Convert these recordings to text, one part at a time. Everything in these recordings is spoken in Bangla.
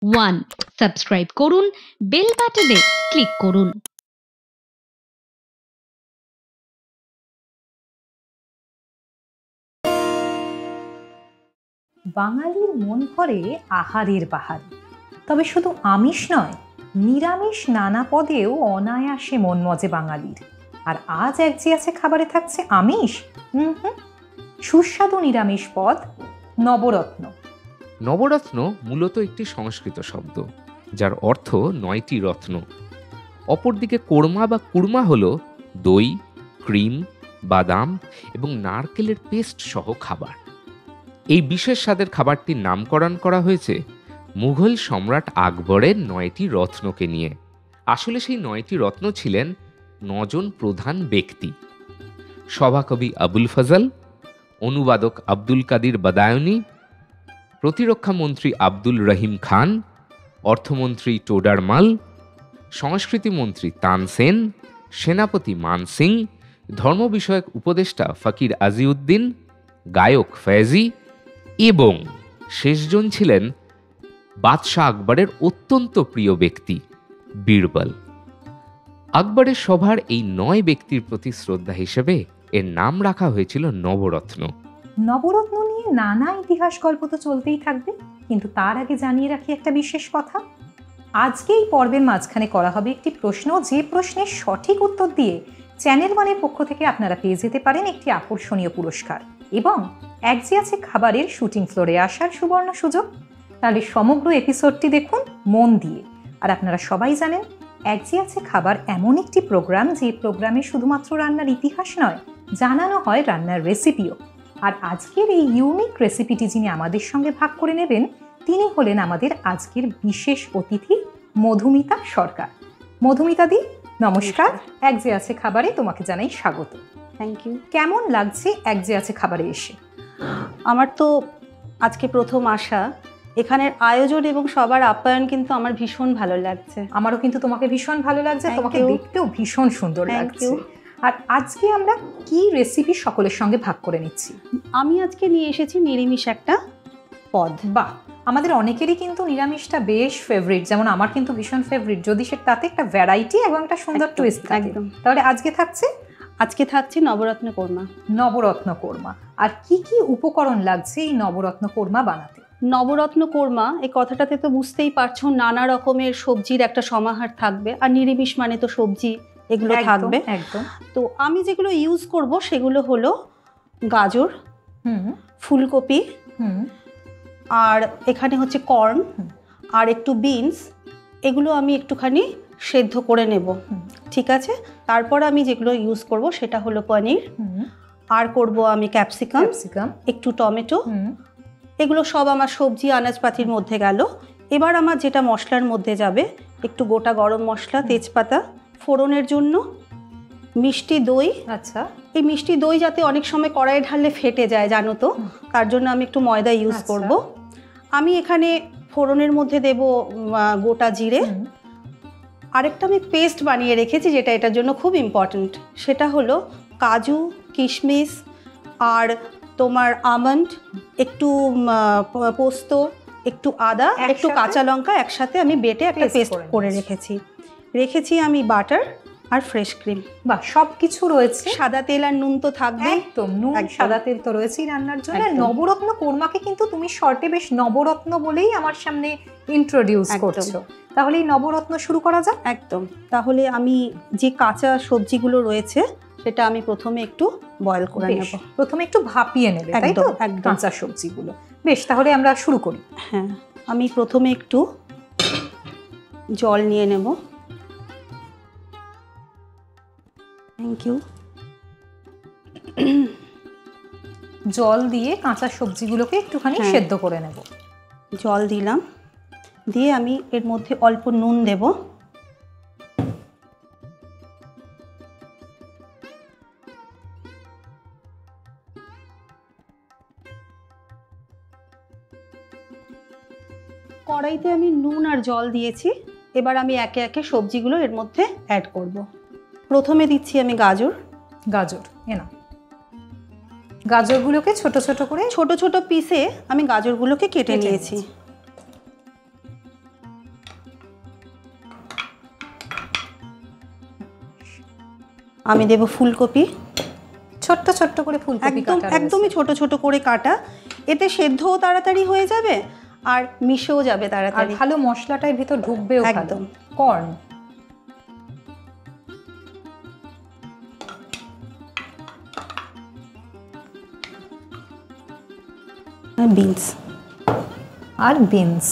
1 সাবস্ক্রাইব করুন, বেল বাটনে ক্লিক করুন। বাঙালির মন ভরে আহারের বাহারে, তবে শুধু আমিষ নয়, নিরামিষ নানা পদেও অনায়াসে মন মজে বাঙালির। আর আজ এক যে আছে খাবারে থাকছে আমিষ, সুস্বাদু নিরামিষ পদ নবরত্ন। নবরত্ন মূলত একটি সংস্কৃত শব্দ, যার অর্থ 9টি রত্ন। অপরদিকে কোরমা বা কুরমা হল দই, ক্রিম, বাদাম এবং নারকেলের পেস্ট সহ খাবার। এই বিশেষ স্বাদের খাবারটির নামকরণ করা হয়েছে মুঘল সম্রাট আকবরের 9টি রত্নকে নিয়ে। আসলে সেই 9টি রত্ন ছিলেন 9 জন প্রধান ব্যক্তি: সভাকবি আবুল ফজল, অনুবাদক আব্দুল কাদির বাদায়নি, প্রতিরক্ষা মন্ত্রী আব্দুল রহিম খান, অর্থমন্ত্রী টোডার মাল, সংস্কৃতি মন্ত্রী তানসেন, সেনাপতি মান সিং, ধর্ম বিষয়ক উপদেষ্টা ফকির আজিউদ্দিন, গায়ক ফয়েজি এবং শেষজন ছিলেন বাদশাহ আকবরের অত্যন্ত প্রিয় ব্যক্তি বীরবল। আকবরের সভার এই 9 ব্যক্তির প্রতি শ্রদ্ধা হিসেবে এর নাম রাখা হয়েছিল নবরত্ন। নবরত্ন নিয়ে নানা ইতিহাস গল্প তো চলতেই থাকবে, কিন্তু তার আগে জানিয়ে রাখি একটা বিশেষ কথা। আজকে এই পর্বের মাঝখানে করা হবে একটি প্রশ্ন, যে প্রশ্নের সঠিক উত্তর দিয়ে চ্যানেল ওয়ানের পক্ষ থেকে আপনারা পেয়ে যেতে পারেন একটি আকর্ষণীয় পুরস্কার এবং এক যে আছে খাবারের শুটিং ফ্লোরে আসার সুবর্ণ সুযোগ। তাহলে সমগ্র এপিসোডটি দেখুন মন দিয়ে। আর আপনারা সবাই জানেন, এক যে আছে খাবার এমন একটি প্রোগ্রাম, যে প্রোগ্রামে শুধুমাত্র রান্নার ইতিহাস নয়, জানানো হয় রান্নার রেসিপিও। আর আজকের এই ইউনিক রেসিপিটি যিনি আমাদের সঙ্গে ভাগ করে নেবেন, তিনি হলেন আমাদের আজকের বিশেষ অতিথি মধুমিতা সরকার। মধুমিতা দি, নমস্কার। এক যে আছে খাবারে তোমাকে জানাই স্বাগত। Thank you. কেমন লাগছে এক যে আছে খাবারে এসে? আমার তো আজকে প্রথম আসা, এখানের আয়োজন এবং সবার আপ্যায়ন কিন্তু আমার ভীষণ ভালো লাগছে। আমারও কিন্তু তোমাকে ভীষণ ভালো লাগছে, তোমাকে দেখতেও ভীষণ সুন্দর লাগছে। আর আজকে আমরা কি রেসিপি সকলের সঙ্গে ভাগ করে নিচ্ছি? আমি আজকে নিয়ে এসেছি নিরামিষ একটা পদ। বাহ, আমাদের অনেকেরই কিন্তু নিরামিষটা বেশ ফেভারিট, যেমন আমার কিন্তু ভীষণ ফেভারিট, যদি সে তাতে একটা ভ্যারাইটি এবং একটা সুন্দর টুইস্ট থাকে। একদম। তাহলে আজকে থাকছে নবরত্ন কোরমা। নবরত্ন কোরমা। আর কি কি উপকরণ লাগছে এই নবরত্ন কোরমা বানাতে? নবরত্ন কোরমা এই কথাটাতে তো বুঝতেই পারছো, নানা রকমের সবজির একটা সমাহার থাকবে। আর নিরামিষ মানে তো সবজি, এগুলো থাকবে একদম। তো আমি যেগুলো ইউজ করব সেগুলো হলো গাজর, ফুলকপি, আর এখানে হচ্ছে কর্ন আর একটু বিনস। এগুলো আমি একটুখানি সেদ্ধ করে নেব, ঠিক আছে? তারপর আমি যেগুলো ইউজ করব সেটা হলো পনির, আর করব আমি ক্যাপসিকাম, একটু টমেটো। এগুলো সব আমার সবজি আনাজপাতির মধ্যে গেল। এবার আমার যেটা মশলার মধ্যে যাবে, একটু গোটা গরম মশলা, তেজপাতা, ফোড়নের জন্য মিষ্টি দই। আচ্ছা, এই মিষ্টি দই যাতে অনেক সময় কড়াইয়ে ঢাললে ফেটে যায় জানো তো, তার জন্য আমি একটু ময়দা ইউজ করব। আমি এখানে ফোড়নের মধ্যে দেব গোটা জিরে। আরেকটা আমি পেস্ট বানিয়ে রেখেছি যেটা এটার জন্য খুব ইম্পর্ট্যান্ট, সেটা হলো কাজু, কিশমিশ আর তোমার আমন্ড, একটু পোস্ত, একটু আদা, একটু কাঁচা লঙ্কা একসাথে আমি বেটে একটা পেস্ট করে রেখেছি আমি বাটার আর ফ্রেশ ক্রিম। বা সব কিছু রয়েছে, সাদা তেল আর নুন তো থাকবে। একদম, নুন সাদা তেল তো রয়েছেই রান্নার জন্য। নবরত্ন কোরমাকে কিন্তু তুমি শর্টে বেশ নবরত্ন বলেই আমার সামনে ইন্ট্রোডিউস করছো। তাহলে এই নবরত্ন শুরু করা যাক। একদম। তাহলে আমি যে কাঁচা সবজিগুলো রয়েছে সেটা আমি প্রথমে একটু বয়েল করে নেব। প্রথমে একটু ভাপিয়ে নেবে, তাই তো? কাঁচা সবজিগুলো। বেশ, তাহলে আমরা শুরু করি। হ্যাঁ, আমি প্রথমে একটু জল নিয়ে নেব। Thank you. জল দিয়ে কাঁচা সবজিগুলোকে একটুখানি সেদ্ধ করে নেব। জল দিলাম, দিয়ে আমি এর মধ্যে অল্প নুন দেব। কড়াইতে আমি নুন আর জল দিয়েছি। এবার আমি একে একে সবজিগুলো এর মধ্যে অ্যাড করব। প্রথমে দিচ্ছি আমি গাজর। গাজরগুলোকে ছোট ছোট পিসে আমি গাজরগুলোকে কেটে নিয়েছি। আমি দেব ফুলকপি, ছোট্ট ছোট্ট করে ফুলকপি একদম কাটা একদমই ছোট ছোট করে কাটা। এতে সেদ্ধও তাড়াতাড়ি হয়ে যাবে আর মিশেও যাবে আর তাড়াতাড়ি। ভালো মশলাটার ভিতর ঢুকবেও একদম। কর্ন, বিনস, আর বিনস।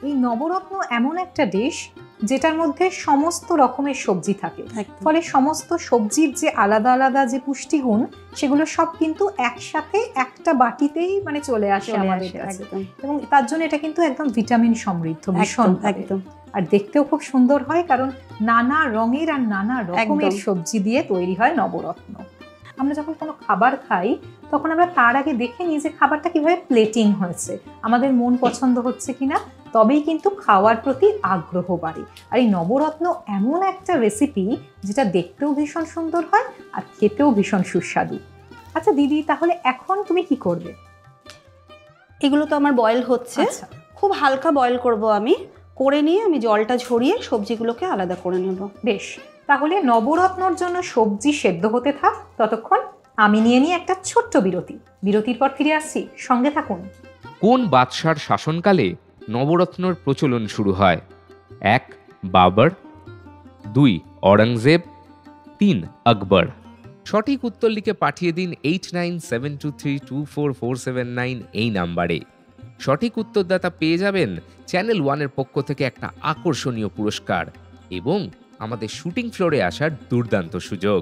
এই নবরত্ন এমন একটা ডিশ যেটার মধ্যে সমস্ত রকমের সবজি থাকে, একদম। ফলে সমস্ত সবজির যে আলাদা আলাদা যে পুষ্টিগুণ সেগুলো সব কিন্তু একসাথে একটা বাটিতেই মানে চলে আসে আমাদের কাছে। একদম এবং তার জন্য এটা কিন্তু একদম ভিটামিন সমৃদ্ধ ভীষণ একদম। আর দেখতেও খুব সুন্দর হয়, কারণ নানা রঙের আর নানা রকমের একদম। সবজি দিয়ে তৈরি হয় নবরত্ন। আমরা যখন কোনো খাবার খাই তখন আমরা তার আগে দেখে নিই যে খাবারটা কিভাবে প্লেটিং হয়েছে, আমাদের মন পছন্দ হচ্ছে কিনা, তবেই কিন্তু খাওয়ার প্রতি আগ্রহ বাড়ে। আর এই নবরত্ন এমন একটা রেসিপি যেটা দেখতেও ভীষণ সুন্দর হয় আর খেতেও ভীষণ সুস্বাদু। আচ্ছা দিদি, তাহলে এখন তুমি কি করবে? এগুলো তো আমার বয়েল হচ্ছে, আচ্ছা, খুব হালকা বয়েল করব আমি, করে নিয়ে আমি জলটা ঝরিয়ে সবজিগুলোকে আলাদা করে নেব। বেশ, তাহলে নবরত্নর জন্য সবজি সেদ্ধ হতে থাক, ততক্ষণ আমি নিয়ে নিই একটা ছোট্ট বিরতি। বিরতির পর ফিরে আসছি, সঙ্গে থাকুন। কোন বাদশার শাসনকালে নবরত্নর প্রচলন শুরু হয়? 1. বাবর, 2. অরঙ্গজেব, 3. আকবর। সঠিক উত্তর লিখে পাঠিয়ে দিন 8972324479 এই নাম্বারে। সঠিক উত্তরদাতা পেয়ে যাবেন চ্যানেল 1-এর পক্ষ থেকে একটা আকর্ষণীয় পুরস্কার এবং আমাদের শুটিং ফ্লোরে আসার দুর্দান্ত সুযোগ।